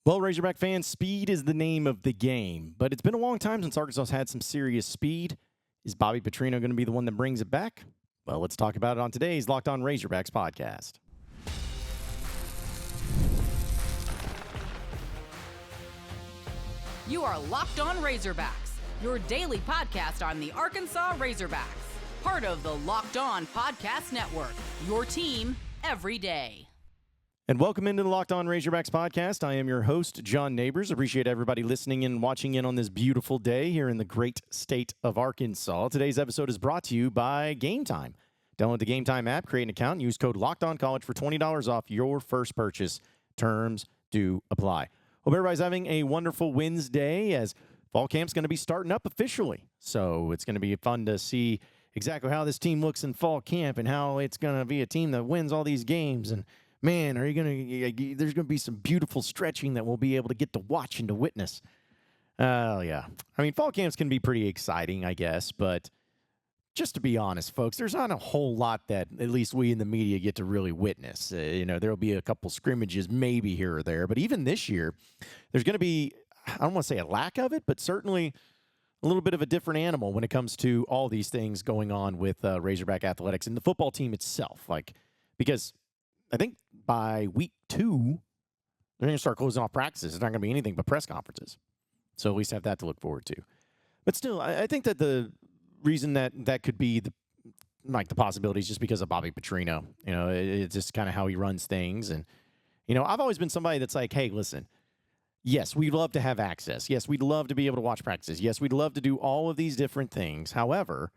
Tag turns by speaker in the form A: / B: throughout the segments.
A: Well, Razorback fans, speed is the name of the game, but it's been a long time since Arkansas has had some serious speed. Is Bobby Petrino going to be the one that brings it back? Well, let's talk about it on today's Locked On Razorbacks podcast.
B: You are Locked On Razorbacks, your daily podcast on the Arkansas Razorbacks. Part of the Locked On Podcast Network, your team every day.
A: And welcome into the Locked On Razorbacks podcast. I am your host, John Nabors. Appreciate everybody listening and watching in on this beautiful day here in the great state of Arkansas. Today's episode is brought to you by Gametime. Download the Gametime app, create an account, and use code LOCKEDONCollege for $20 off your first purchase. Terms do apply. Hope everybody's having a wonderful Wednesday as fall camp's going to be starting up officially. So it's going to be fun to see exactly how this team looks in fall camp and how it's going to be a team that wins all these games. And man, there's going to be some beautiful stretching that we'll be able to get to watch and to witness. Yeah. I mean, fall camps can be pretty exciting, I guess, but just to be honest, folks, there's not a whole lot that at least we in the media get to really witness. There'll be a couple scrimmages maybe here or there, but even this year, there's going to be, I don't want to say a lack of it, but certainly a little bit of a different animal when it comes to all these things going on with Razorback athletics and the football team itself. Because I think by week 2, they're going to start closing off practices. It's not going to be anything but press conferences. So at least have that to look forward to. But still, I think that the reason that could be the possibilities just because of Bobby Petrino. It's just kind of how he runs things. And, I've always been somebody that's like, hey, listen, yes, we'd love to have access. Yes, we'd love to be able to watch practices. Yes, we'd love to do all of these different things. However,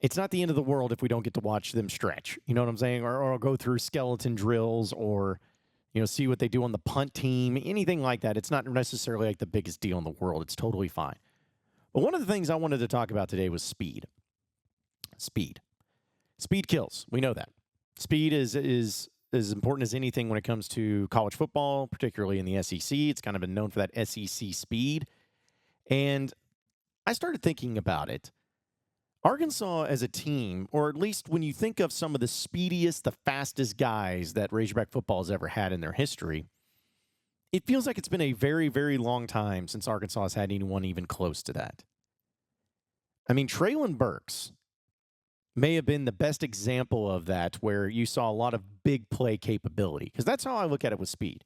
A: it's not the end of the world if we don't get to watch them stretch. You know what I'm saying? Or go through skeleton drills or, see what they do on the punt team, anything like that. It's not necessarily like the biggest deal in the world. It's totally fine. But one of the things I wanted to talk about today was speed. Speed kills. We know that. Speed is as important as anything when it comes to college football, particularly in the SEC. It's kind of been known for that SEC speed. And I started thinking about it. Arkansas as a team, or at least when you think of some of the speediest, the fastest guys that Razorback football has ever had in their history, it feels like it's been a very, very long time since Arkansas has had anyone even close to that. I mean, Treylon Burks may have been the best example of that, where you saw a lot of big play capability, because that's how I look at it with speed.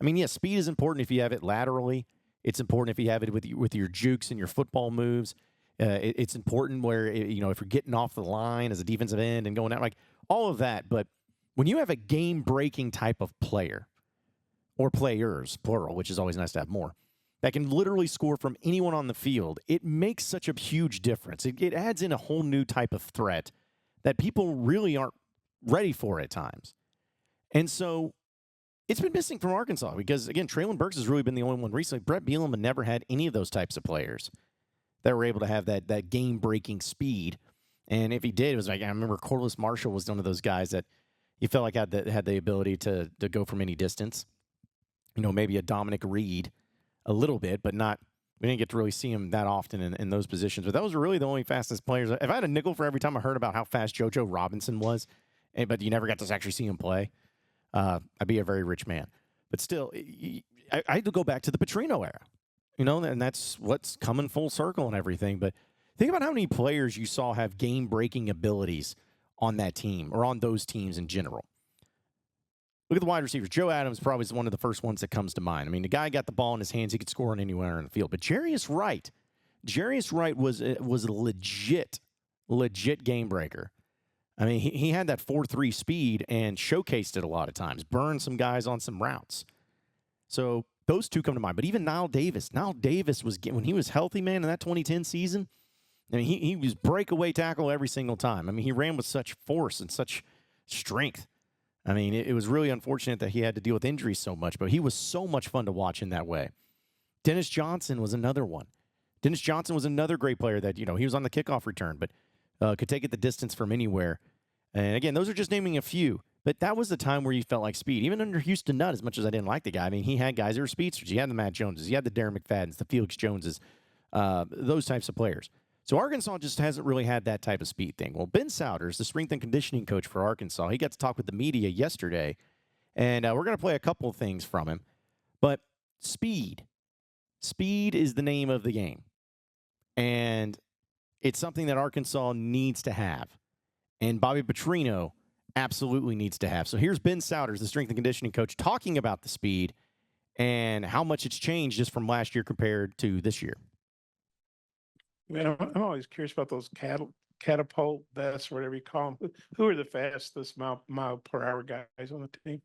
A: I mean, yes, speed is important if you have it laterally. It's important if you have it with your jukes and your football moves. It's important where, if you're getting off the line as a defensive end and going out, like all of that. But when you have a game-breaking type of player, or players, plural, which is always nice to have more, that can literally score from anyone on the field, it makes such a huge difference. It adds in a whole new type of threat that people really aren't ready for at times. And so it's been missing from Arkansas because, again, Treylon Burks has really been the only one recently. Brett Bielema had never had any of those types of players that were able to have that game-breaking speed. And if he did, it was like, I remember Corliss Marshall was one of those guys that you felt like had the ability to go from any distance. Maybe a Dominic Reed a little bit, but not. We didn't get to really see him that often in those positions. But those were really the only fastest players. If I had a nickel for every time I heard about how fast JoJo Robinson was, but you never got to actually see him play, I'd be a very rich man. But still, I had to go back to the Petrino era, and that's what's coming full circle and everything. But think about how many players you saw have game-breaking abilities on that team or on those teams in general. Look at the wide receivers. Joe Adams probably is one of the first ones that comes to mind. I mean, the guy got the ball in his hands. He could score on anywhere in the field. But Jarius Wright was a legit game breaker. I mean, he had that 4.3 speed and showcased it a lot of times. Burned some guys on some routes. So those two come to mind. But even Nile Davis was, when he was healthy, man, in that 2010 season, I mean, he was breakaway tackle every single time. I mean, he ran with such force and such strength. I mean, it was really unfortunate that he had to deal with injuries so much, but he was so much fun to watch in that way. Dennis Johnson was another one. Dennis Johnson was another great player that, he was on the kickoff return, but could take it the distance from anywhere. And again, those are just naming a few. But that was the time where you felt like speed. Even under Houston Nutt, as much as I didn't like the guy, I mean, he had guys that were speedsters. He had the Matt Joneses. He had the Darren McFadden's, the Felix Joneses, those types of players. So Arkansas just hasn't really had that type of speed thing. Well, Ben Sowders, the strength and conditioning coach for Arkansas, he got to talk with the media yesterday, and we're going to play a couple of things from him. But speed. Speed is the name of the game. And it's something that Arkansas needs to have. And Bobby Petrino absolutely needs to have. So here's Ben Sowders, the strength and conditioning coach, talking about the speed and how much it's changed just from last year compared to this year.
C: Man, I'm always curious about those catapult vests, whatever you call them. Who are the fastest mile per hour guys on the team?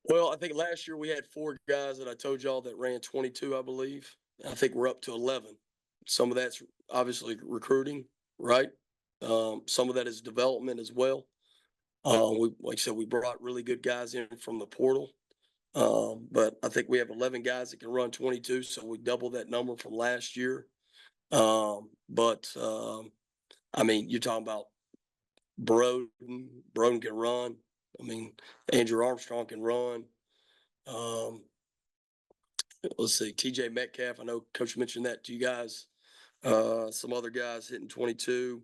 D: Well, I think last year we had 4 guys that I told y'all that ran 22, I believe. I think we're up to 11. Some of that's obviously recruiting, right? Some of that is development as well. Like I said, we brought really good guys in from the portal. But I think we have 11 guys that can run 22, so we doubled that number from last year. I mean, you're talking about Broden. Broden can run. I mean, Andrew Armstrong can run. Let's see, TJ Metcalf. I know Coach mentioned that to you guys. Some other guys hitting 22.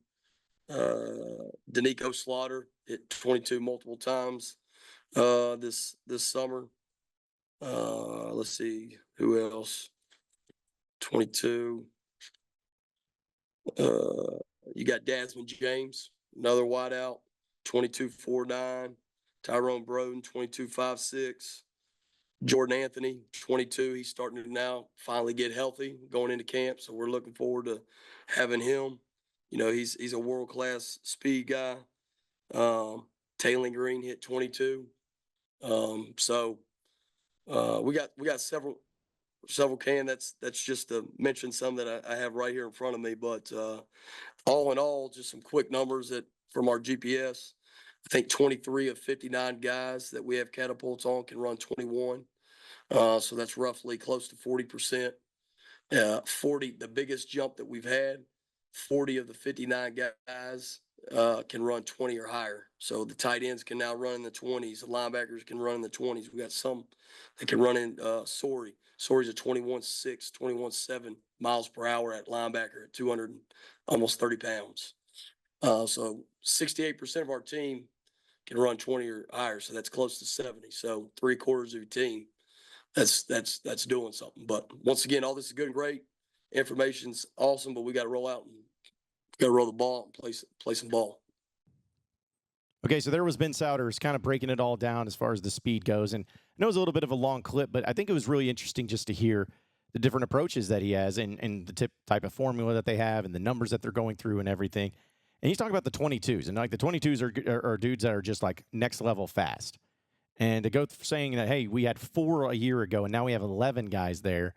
D: Danico Slaughter hit 22 multiple times this summer. Let's see, who else? 22. You got Desmond James, another wideout, 22.49. Tyrone Broden, 22.56. Jordan Anthony, 22. He's starting to now finally get healthy going into camp, so we're looking forward to having him. You know, he's a world-class speed guy. Taylor Green hit 22. We got several can. That's just to mention some that I have right here in front of me. But all in all, just some quick numbers from our GPS. I think 23 of 59 guys that we have catapults on can run 21. So that's roughly close to 40%. 40, the biggest jump that we've had, 40 of the 59 guys can run 20 or higher. So the tight ends can now run in the 20s. The linebackers can run in the 20s. We got some that can run in Sorey. Sorey's a 21.6, 21.7 miles per hour at linebacker at 200, almost 30 pounds. So 68% of our team can run 20 or higher. So that's close to 70. So 3/4 of your team, that's doing something. But once again, all this is good and great. Information's awesome, but we got to roll out and got to roll the ball and play some ball.
A: Okay, so there was Ben Sowders kind of breaking it all down as far as the speed goes. And I know it was a little bit of a long clip, but I think it was really interesting just to hear the different approaches that he has and the type of formula that they have and the numbers that they're going through and everything. And he's talking about the 22s. And like the 22s are dudes that are just like next level fast. And to go saying that, hey, we had 4 a year ago and now we have 11 guys there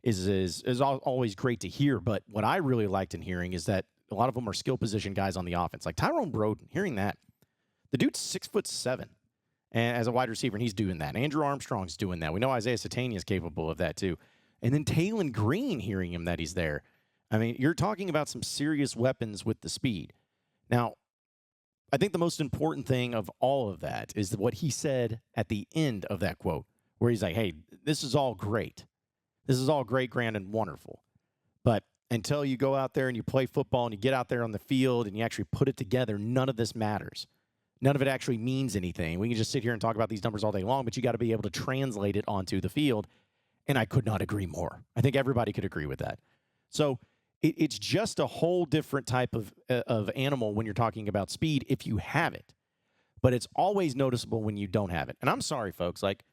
A: is always great to hear. But what I really liked in hearing is that a lot of them are skill position guys on the offense. Like Tyrone Broden, hearing that. The dude's 6'7", and as a wide receiver, and he's doing that. Andrew Armstrong's doing that. We know Isaiah Satania is capable of that too. And then Taylor Green, hearing him that he's there. I mean, you're talking about some serious weapons with the speed. Now, I think the most important thing of all of that is what he said at the end of that quote, where he's like, hey, this is all great. This is all great, grand, and wonderful. But until you go out there and you play football and you get out there on the field and you actually put it together, none of this matters. None of it actually means anything. We can just sit here and talk about these numbers all day long, but you got to be able to translate it onto the field. And I could not agree more. I think everybody could agree with that. So it's just a whole different type of animal when you're talking about speed if you have it. But it's always noticeable when you don't have it. And I'm sorry, folks. Like,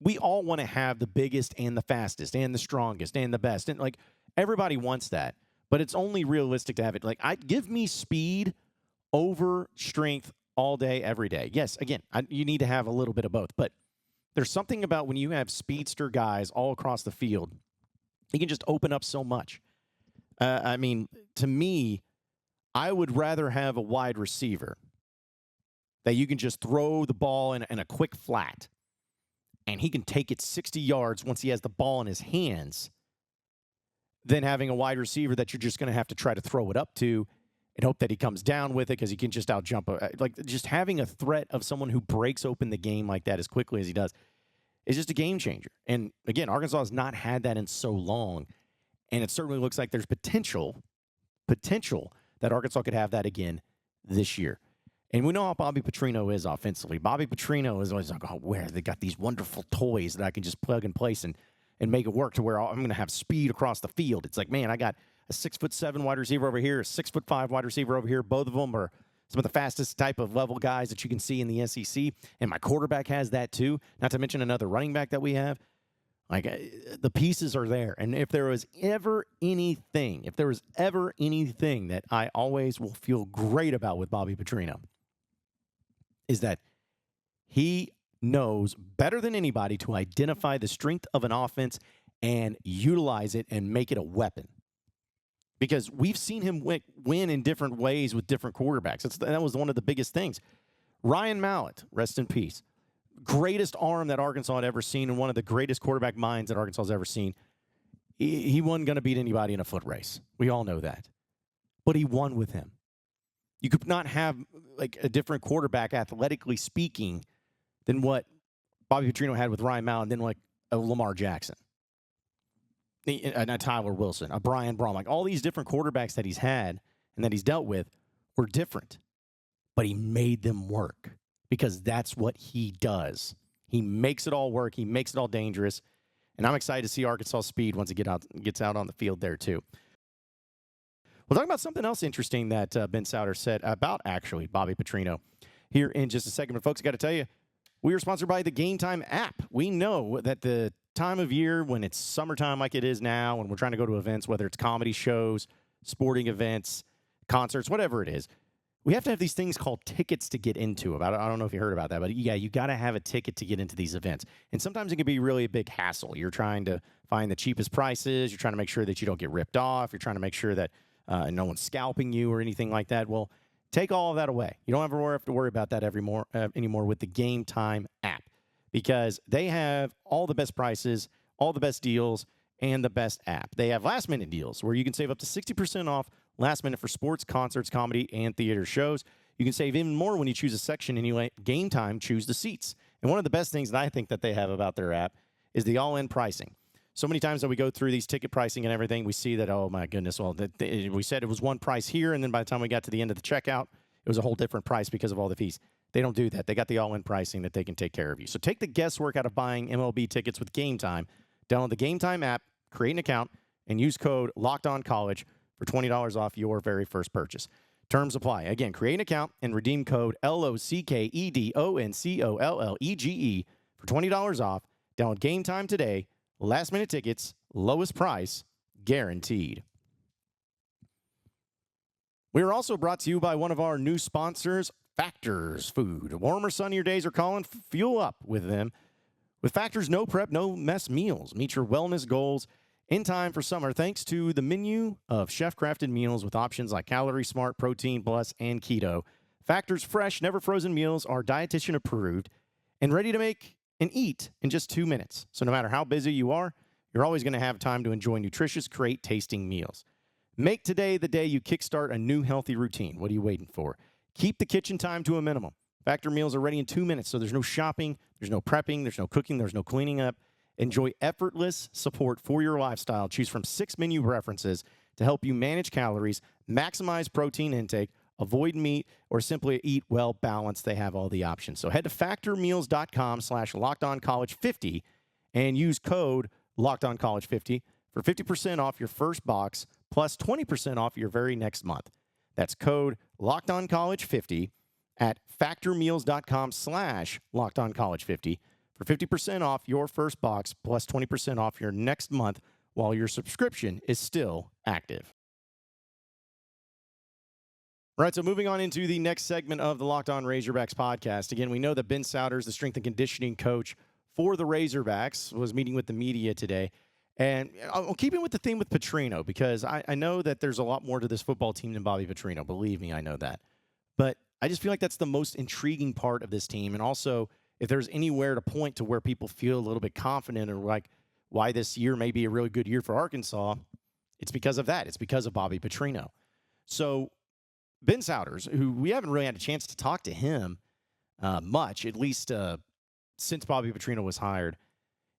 A: we all want to have the biggest and the fastest and the strongest and the best. And, like, everybody wants that. But it's only realistic to have it. Like, give me speed over strength all day, every day. Yes, again, you need to have a little bit of both. But there's something about when you have speedster guys all across the field, you can just open up so much. I mean, to me, I would rather have a wide receiver that you can just throw the ball in a quick flat, and he can take it 60 yards once he has the ball in his hands, than having a wide receiver that you're just going to have to try to throw it up to and hope that he comes down with it because he can just outjump. Like, just having a threat of someone who breaks open the game like that as quickly as he does is just a game changer. And, again, Arkansas has not had that in so long, and it certainly looks like there's potential that Arkansas could have that again this year. And we know how Bobby Petrino is offensively. Bobby Petrino is always like, oh, where they got these wonderful toys that I can just plug and place and make it work to where I'm going to have speed across the field. It's like, man, I got a 6'7" wide receiver over here, a 6'5" wide receiver over here. Both of them are some of the fastest type of level guys that you can see in the SEC. And my quarterback has that too, not to mention another running back that we have. Like, the pieces are there. And if there was ever anything that I always will feel great about with Bobby Petrino, is that he knows better than anybody to identify the strength of an offense and utilize it and make it a weapon. Because we've seen him win in different ways with different quarterbacks. That was one of the biggest things. Ryan Mallett, rest in peace. Greatest arm that Arkansas had ever seen and one of the greatest quarterback minds that Arkansas has ever seen. He wasn't going to beat anybody in a foot race. We all know that. But he won with him. You could not have like a different quarterback, athletically speaking, than what Bobby Petrino had with Ryan Mallett, than like a Lamar Jackson, a Tyler Wilson, a Brian Braun. Like, all these different quarterbacks that he's had and that he's dealt with were different. But he made them work because that's what he does. He makes it all work. He makes it all dangerous. And I'm excited to see Arkansas speed once it gets out on the field there too. We'll talk about something else interesting that Ben Sowders said about, actually, Bobby Petrino here in just a second. But, folks, I got to tell you, we are sponsored by the Gametime app. We know that the time of year when it's summertime like it is now, when we're trying to go to events, whether it's comedy shows, sporting events, concerts, whatever it is, we have to have these things called tickets to get into. I don't know if you heard about that, but yeah, you got to have a ticket to get into these events. And sometimes it can be really a big hassle. You're trying to find the cheapest prices. You're trying to make sure that you don't get ripped off. You're trying to make sure that no one's scalping you or anything like that. Well, take all of that away. You don't have to worry about that anymore with the Gametime app, because they have all the best prices, all the best deals, and the best app. They have last-minute deals where you can save up to 60% off last minute for sports, concerts, comedy, and theater shows. You can save even more when you choose a section and you let Gametime choose the seats. And one of the best things that I think that they have about their app is the all-in pricing. So many times that we go through these ticket pricing and everything, we see that, oh, my goodness, well, we said it was one price here, and then by the time we got to the end of the checkout, it was a whole different price because of all the fees. They don't do that. They got the all-in pricing that they can take care of you. So take the guesswork out of buying MLB tickets with Gametime. Download the Gametime app, create an account, and use code LOCKEDONCollege for $20 off your very first purchase. Terms apply. Again, create an account and redeem code LOCKEDONCOLLEGE for $20 off. Download Gametime today. Last-minute tickets, lowest price, guaranteed. We are also brought to you by one of our new sponsors, Factors Food. Warmer, sunnier days are calling. Fuel up with them. With Factors, no prep, no mess meals. Meet your wellness goals in time for summer thanks to the menu of chef-crafted meals with options like Calorie Smart, Protein Plus, and Keto. Factors fresh, never frozen meals are dietitian approved and ready to make and eat in just 2 minutes. So no matter how busy you are, you're always going to have time to enjoy nutritious, great tasting meals. Make today the day you kickstart a new healthy routine. What are you waiting for? Keep the kitchen time to a minimum. Factor meals are ready in 2 minutes, so there's no shopping, there's no prepping, there's no cooking, there's no cleaning up. Enjoy effortless support for your lifestyle. Choose from 6 menu preferences to help you manage calories, maximize protein intake, avoid meat, or simply eat well balanced. They have all the options. So head to factormeals.com/LockedOnCollege50 and use code LockedOnCollege50 for 50% off your first box plus 20% off your very next month. That's code LockedOnCollege50 at factormeals.com/LockedOnCollege50 for 50% off your first box plus 20% off your next month while your subscription is still active. All right, so moving on into the next segment of the Locked On Razorbacks podcast. Again, we know that Ben Sowders, the strength and conditioning coach for the Razorbacks, was meeting with the media today. And I'll keep it with the theme with Petrino because I know that there's a lot more to this football team than Bobby Petrino. Believe me, I know that. But I just feel like that's the most intriguing part of this team. And also, if there's anywhere to point to where people feel a little bit confident or like why this year may be a really good year for Arkansas, it's because of that. It's because of Bobby Petrino. So Ben Sowders, who we haven't really had a chance to talk to him much, at least since Bobby Petrino was hired,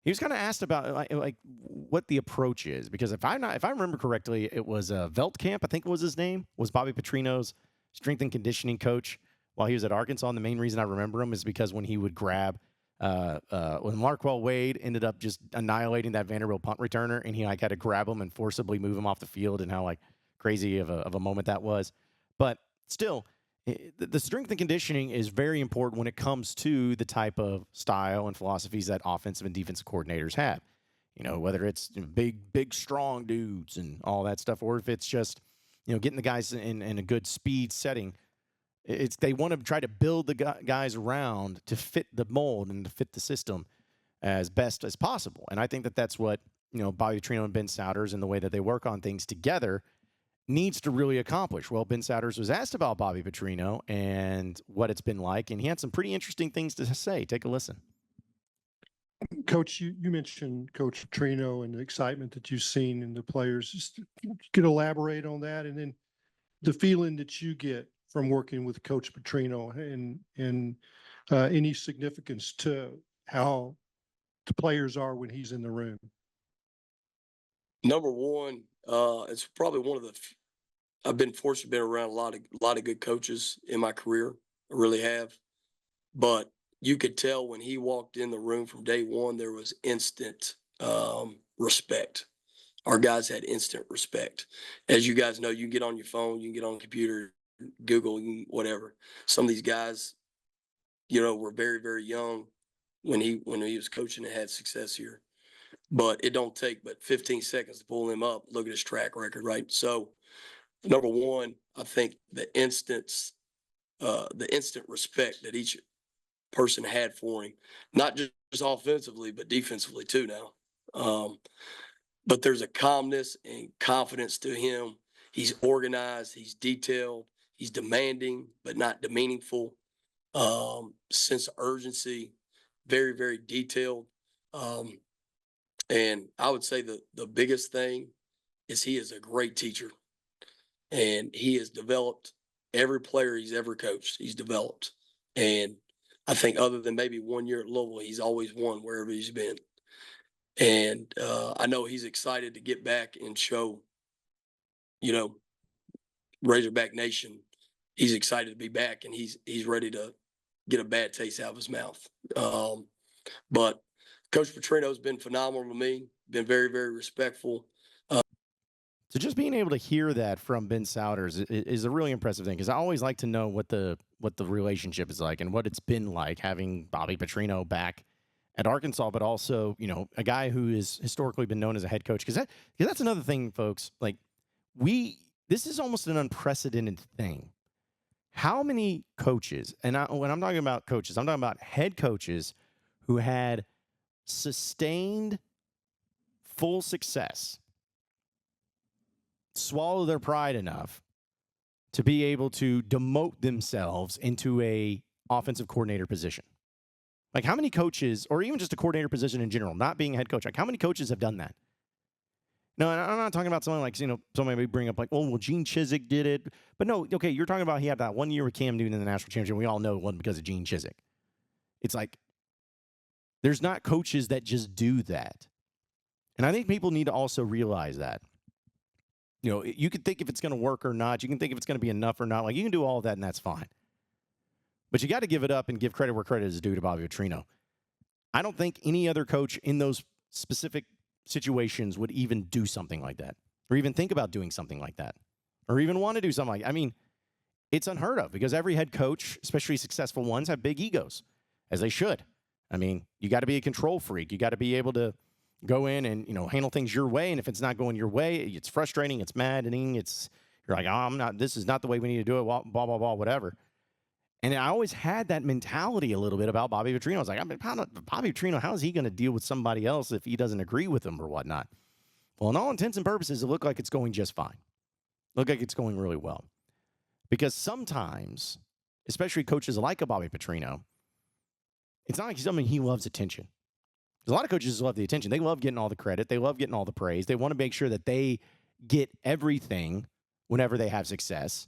A: he was kind of asked about like what the approach is. Because if I remember correctly, it was Veldkamp, I think was his name, was Bobby Petrino's strength and conditioning coach while he was at Arkansas. And the main reason I remember him is because when he would grab when Marquell Wade ended up just annihilating that Vanderbilt punt returner, and he had to grab him and forcibly move him off the field, and how crazy of a moment that was. But still, the strength and conditioning is very important when it comes to the type of style and philosophies that offensive and defensive coordinators have. Whether it's big, strong dudes and all that stuff, or if it's just, getting the guys in a good speed setting. They want to try to build the guys around to fit the mold and to fit the system as best as possible. And I think that's what, Bobby Petrino and Ben Sowders and the way that they work on things together needs to really accomplish. Well, Ben Sowders was asked about Bobby Petrino and what it's been like, and he had some pretty interesting things to say. Take a listen.
E: Coach, you mentioned Coach Petrino and the excitement that you've seen in the players. Just could elaborate on that, and then the feeling that you get from working with Coach Petrino and any significance to how the players are when he's in the room.
D: Number one, it's probably one of the. I've been fortunate to be around a lot of good coaches in my career. I really have, but you could tell when he walked in the room from day one, there was instant respect. Our guys had instant respect. As you guys know, you can get on your phone, you can get on the computer, Google, whatever. Some of these guys, were very, very young when he was coaching and had success here. But it don't take but 15 seconds to pull him up. Look at his track record, right? So, number one, I think the instant respect that each person had for him, not just offensively, but defensively too now. But there's a calmness and confidence to him. He's organized, he's detailed, he's demanding, but not demeaningful. Sense of urgency, very, very detailed. And I would say the biggest thing is he is a great teacher. And he has developed every player he's ever coached. He's developed. And I think other than maybe 1 year at Louisville, he's always won wherever he's been. And I know he's excited to get back and show, Razorback Nation, he's excited to be back, and he's ready to get a bad taste out of his mouth. But Coach Petrino's been phenomenal to me, been very, very respectful.
A: So just being able to hear that from Ben Sowders is a really impressive thing, because I always like to know what the relationship is like and what it's been like having Bobby Petrino back at Arkansas, but also, a guy who has historically been known as a head coach. Because that's another thing, folks. This is almost an unprecedented thing. How many coaches, and when I'm talking about coaches, I'm talking about head coaches who had sustained full success, swallow their pride enough to be able to demote themselves into a offensive coordinator position. How many coaches, or even just a coordinator position in general, not being a head coach, how many coaches have done that? No, and I'm not talking about someone somebody may bring up well, Gene Chizik did it. But no, okay, you're talking about he had that 1 year with Cam Newton in the national championship. We all know it wasn't because of Gene Chizik. It's there's not coaches that just do that. And I think people need to also realize that. You can think if it's going to work or not. You can think if it's going to be enough or not. You can do all of that, and that's fine. But you got to give it up and give credit where credit is due to Bobby Petrino. I don't think any other coach in those specific situations would even do something like that, or even think about doing something like that, or even want to do something like that. I mean, it's unheard of, because every head coach, especially successful ones, have big egos, as they should. I mean, you got to be a control freak. You got to be able to go in and, handle things your way. And if it's not going your way, it's frustrating, it's maddening. You're like, this is not the way we need to do it, blah, blah, blah, whatever. And I always had that mentality a little bit about Bobby Petrino. I was like, Bobby Petrino, how is he going to deal with somebody else if he doesn't agree with him or whatnot? Well, in all intents and purposes, it looked like it's going just fine. Look like it's going really well. Because sometimes, especially coaches like a Bobby Petrino, it's not like he loves attention. Because a lot of coaches love the attention. They love getting all the credit. They love getting all the praise. They want to make sure that they get everything whenever they have success.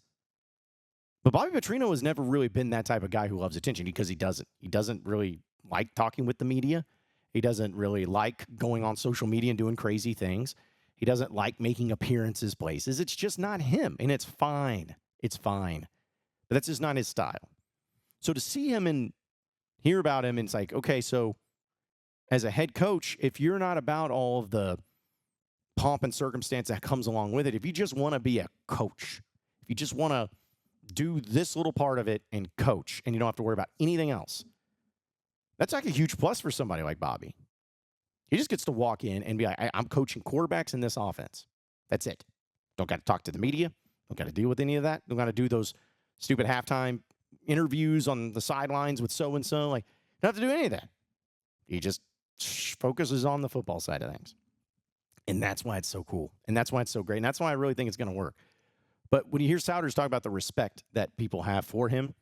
A: But Bobby Petrino has never really been that type of guy who loves attention, because he doesn't. He doesn't really like talking with the media. He doesn't really like going on social media and doing crazy things. He doesn't like making appearances places. It's just not him, and it's fine. It's fine. But that's just not his style. So to see him and hear about him, and it's like, okay, so as a head coach, if you're not about all of the pomp and circumstance that comes along with it, if you just want to be a coach, if you just want to do this little part of it and coach, and you don't have to worry about anything else, that's like a huge plus for somebody like Bobby. He just gets to walk in and be like, I'm coaching quarterbacks in this offense. That's it. Don't got to talk to the media. Don't got to deal with any of that. Don't got to do those stupid halftime interviews on the sidelines with so-and-so. Like, you don't have to do any of that. He just focuses on the football side of things. And that's why it's so cool. And that's why it's so great. And that's why I really think it's going to work. But when you hear Sowders talk about the respect that people have for him,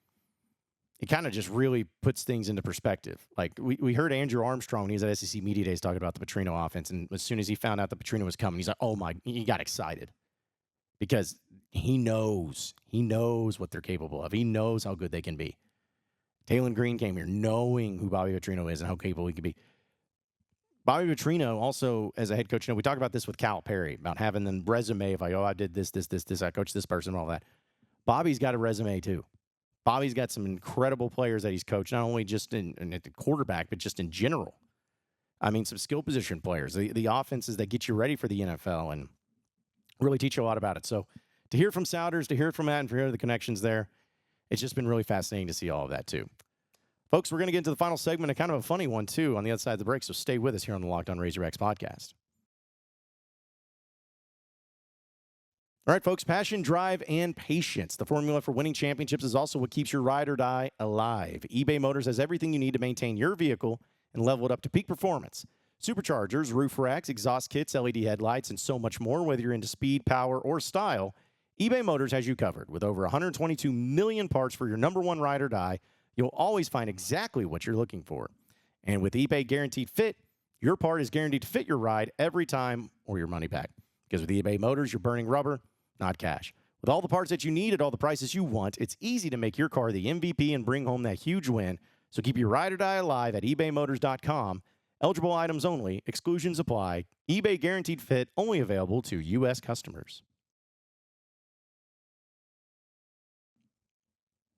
A: it kind of just really puts things into perspective. Like, we heard Andrew Armstrong when he was at SEC Media Days talking about the Petrino offense. And as soon as he found out that Petrino was coming, he's like, oh, he got excited. Because he knows what they're capable of. He knows how good they can be. Taylon Green came here knowing who Bobby Petrino is and how capable he can be. Bobby Petrino also, as a head coach, we talk about this with Cal Perry, about having the resume of like, I did this, I coached this person, and all that. Bobby's got a resume too. Bobby's got some incredible players that he's coached, not only just in at the quarterback, but just in general. I mean, some skill position players, the offenses that get you ready for the NFL and really teach you a lot about it. So to hear from Sowders, to hear it from Matt, and to hear the connections there, it's just been really fascinating to see all of that too. Folks, we're going to get into the final segment, a kind of a funny one, too, on the other side of the break, so stay with us here on the Locked On Razorbacks podcast. All right, folks, passion, drive, and patience. The formula for winning championships is also what keeps your ride or die alive. eBay Motors has everything you need to maintain your vehicle and level it up to peak performance. Superchargers, roof racks, exhaust kits, LED headlights, and so much more. Whether you're into speed, power, or style, eBay Motors has you covered. With over 122 million parts for your number one ride or die, you'll always find exactly what you're looking for. And with eBay Guaranteed Fit, your part is guaranteed to fit your ride every time or your money back. Because with eBay Motors, you're burning rubber, not cash. With all the parts that you need at all the prices you want, it's easy to make your car the MVP and bring home that huge win. So keep your ride or die alive at ebaymotors.com. Eligible items only. Exclusions apply. eBay Guaranteed Fit only available to U.S. customers.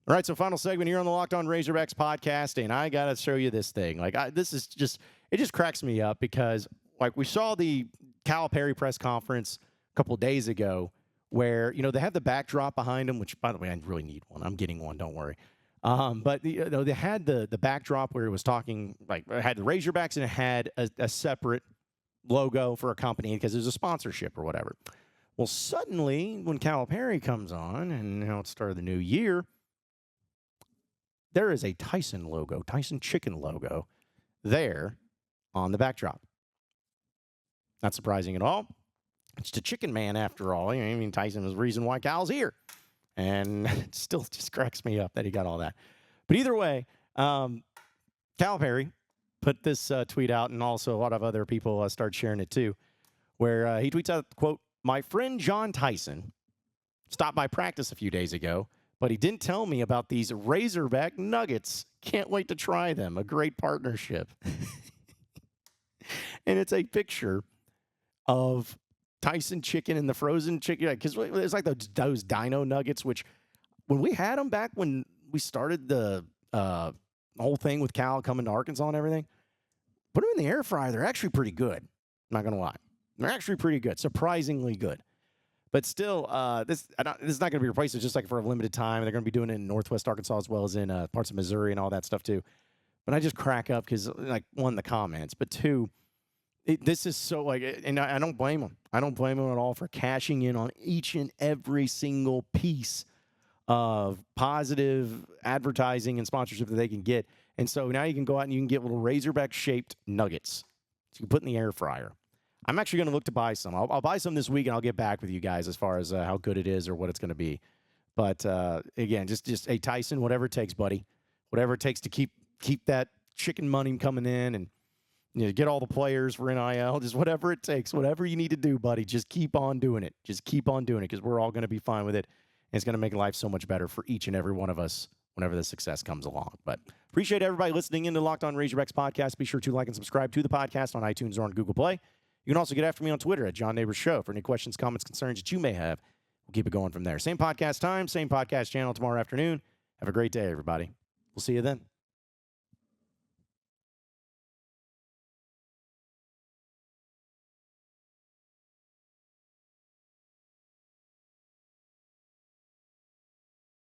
A: All right, so final segment here on the Locked On Razorbacks podcast, and I got to show you this thing. This is just, it just cracks me up because, like, we saw the Cal Perry press conference a couple of days ago where, they have the backdrop behind them, which, by the way, I really need one. I'm getting one, don't worry. But they had the backdrop where it was talking, like, it had the Razorbacks and it had a separate logo for a company because it was a sponsorship or whatever. Well, suddenly, when Cal Perry comes on, and now it's the start of the new year, there is a Tyson logo, Tyson Chicken logo, there on the backdrop. Not surprising at all. It's the Chicken Man, after all. I mean, Tyson was the reason why Cal's here. And it still just cracks me up that he got all that. But either way, Cal Perry put this tweet out, and also a lot of other people start sharing it too, where he tweets out, quote, "My friend John Tyson stopped by practice a few days ago, but he didn't tell me about these Razorback nuggets. Can't wait to try them. A great partnership." And it's a picture of Tyson Chicken and the frozen chicken. Because it's like those dino nuggets, which when we had them back when we started the whole thing with Cal coming to Arkansas and everything, put them in the air fryer. They're actually pretty good. I'm not going to lie. They're actually pretty good. Surprisingly good. But still, this is not going to be replaced. It's just like for a limited time. They're going to be doing it in Northwest Arkansas as well as in parts of Missouri and all that stuff too. But I just crack up because, like, one, the comments, but two, this is so, like, and I don't blame them. I don't blame them at all for cashing in on each and every single piece of positive advertising and sponsorship that they can get. And so now you can go out and you can get little Razorback-shaped nuggets so you can put in the air fryer. I'm actually going to look to buy some. I'll buy some this week, and I'll get back with you guys as far as how good it is or what it's going to be. But, again, just hey, Tyson, whatever it takes, buddy. Whatever it takes to keep that chicken money coming in and get all the players for NIL, just whatever it takes, whatever you need to do, buddy. Just keep on doing it. Just keep on doing it because we're all going to be fine with it. And it's going to make life so much better for each and every one of us whenever the success comes along. But appreciate everybody listening in to Locked On Razorbacks podcast. Be sure to like and subscribe to the podcast on iTunes or on Google Play. You can also get after me on Twitter at John Nabors Show for any questions, comments, concerns that you may have. We'll keep it going from there. Same podcast time, same podcast channel tomorrow afternoon. Have a great day, everybody. We'll see you then.